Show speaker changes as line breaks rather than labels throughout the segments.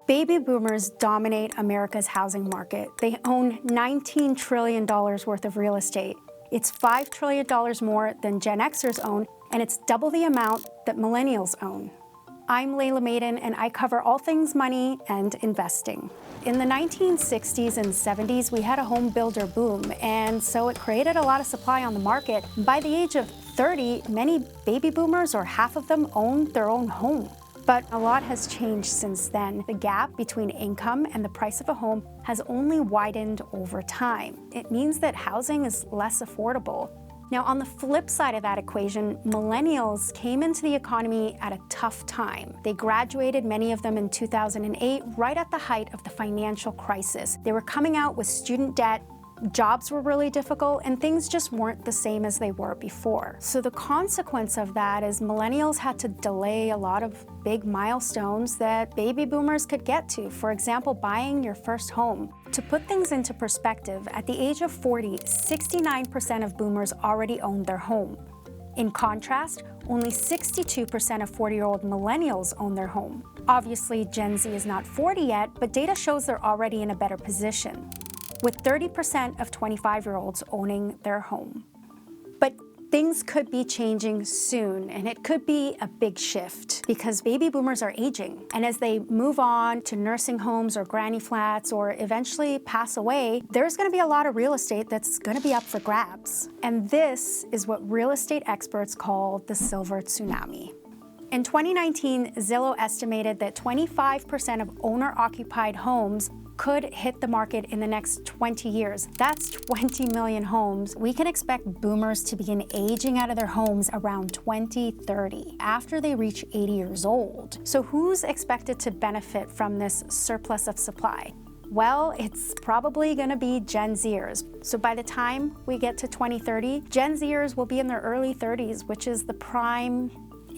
Baby boomers dominate America's housing market. They own $19 trillion worth of real estate. It's $5 trillion more than Gen Xers own, and it's double the amount that millennials own. I'm Laila Maidan, and I cover all things money and investing. In the 1960s and 70s, we had a home builder boom, and so it created a lot of supply on the market. By the age of 30, many baby boomers, or half of them, owned their own home. But a lot has changed since then. The gap between income and the price of a home has only widened over time. It means that housing is less affordable. Now, on the flip side of that equation, millennials came into the economy at a tough time. They graduated, many of them in 2008, right at the height of the financial crisis. They were coming out with student debt, jobs were really difficult, and things just weren't the same as they were before. So the consequence of that is millennials had to delay a lot of big milestones that baby boomers could get to. For example, buying your first home. To put things into perspective, at the age of 40, 69% of boomers already owned their home. In contrast, only 62% of 40-year-old millennials own their home. Obviously, Gen Z is not 40 yet, but data shows they're already in a better position, with 30% of 25-year-olds owning their home. But things could be changing soon, and it could be a big shift because baby boomers are aging. And as they move on to nursing homes or granny flats or eventually pass away, there's gonna be a lot of real estate that's gonna be up for grabs. And this is what real estate experts call the silver tsunami. In 2019, Zillow estimated that 25% of owner-occupied homes could hit the market in the next 20 years. That's 20 million homes. We can expect boomers to begin aging out of their homes around 2030, after they reach 80 years old. So who's expected to benefit from this surplus of supply? Well, it's probably gonna be Gen Zers. So by the time we get to 2030, Gen Zers will be in their early 30s, which is the prime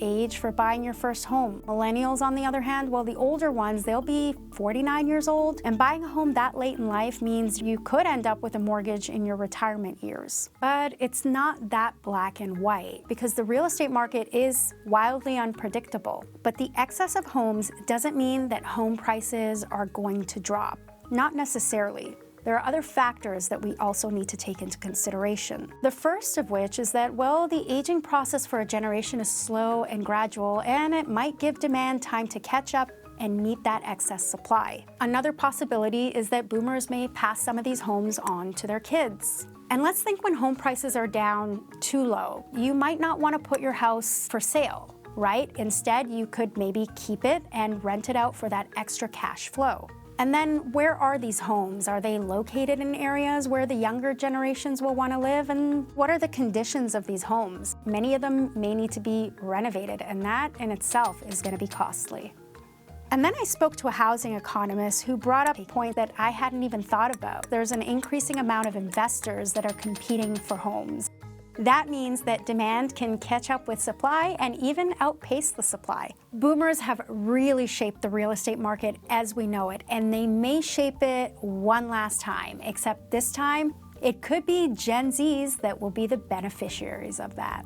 age for buying your first home. Millennials, on the other hand, well, the older ones, they'll be 49 years old, and buying a home that late in life means you could end up with a mortgage in your retirement years. But it's not that black and white, because the real estate market is wildly unpredictable. But the excess of homes doesn't mean that home prices are going to drop. Not necessarily. There are other factors that we also need to take into consideration. The first of which is that, well, the aging process for a generation is slow and gradual, and it might give demand time to catch up and meet that excess supply. Another possibility is that boomers may pass some of these homes on to their kids. And let's think when home prices are down too low. You might not want to put your house for sale, right? Instead, you could maybe keep it and rent it out for that extra cash flow. And then where are these homes? Are they located in areas where the younger generations will want to live? And what are the conditions of these homes? Many of them may need to be renovated, and that in itself is going to be costly. And then I spoke to a housing economist who brought up a point that I hadn't even thought about. There's an increasing amount of investors that are competing for homes. That means that demand can catch up with supply and even outpace the supply. Boomers have really shaped the real estate market as we know it, and they may shape it one last time, except this time, it could be Gen Zs that will be the beneficiaries of that.